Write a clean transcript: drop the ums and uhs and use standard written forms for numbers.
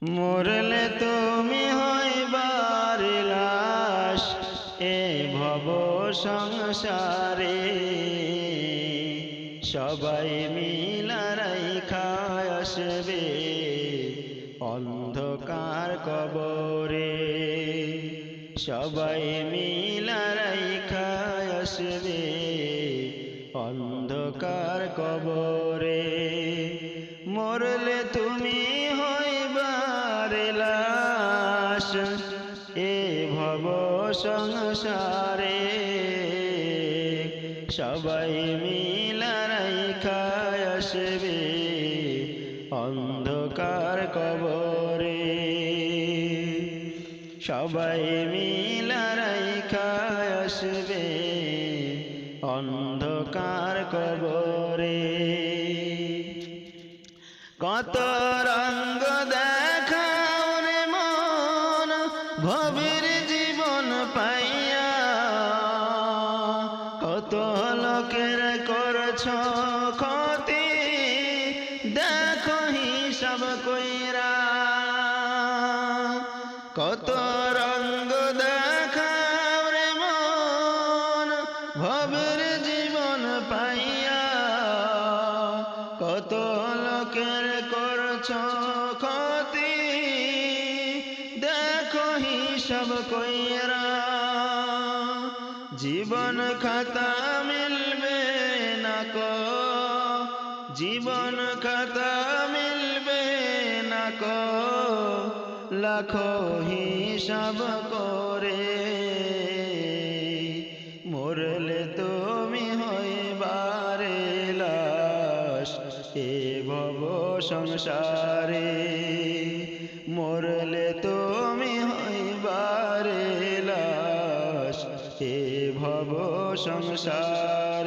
মরলে তুমি হইবার লাশ এ ভব সংসারে, সবাই মিলারাই খায় আসবে অন্ধকার কবরে, সবাই মিলারাই খায় আসবে অন্ধকার কবরে। মরলে তুমি হইবার লাশ এ ভব সংসারে, সবাই মিলারাই খায় আসবে অন্ধকার কবরে, সবাই মিলারাই খায় আসবে অন্ধকার কবরে। কত রঙ্গ দেখাও রে মন ভবের জীবন পাইয়া, কত লোকের করছ ক্ষতি দেখো হিসাব কইরা, কত রঙ্গ দেখাও রে মন ভবের জীবন পাইয়া, কত লোকের করছ ক্ষতি দেখো হিসাব কইরা। জীবন খাতা মিলবে না কো, জীবন খাতা মিলবে না কো, লাখো হিসাব করে। মরলে তুমি হইবারে লাশ এ ভব সংসারে, মরলে তুমি হইবারে লাশ এ ভব সংসার।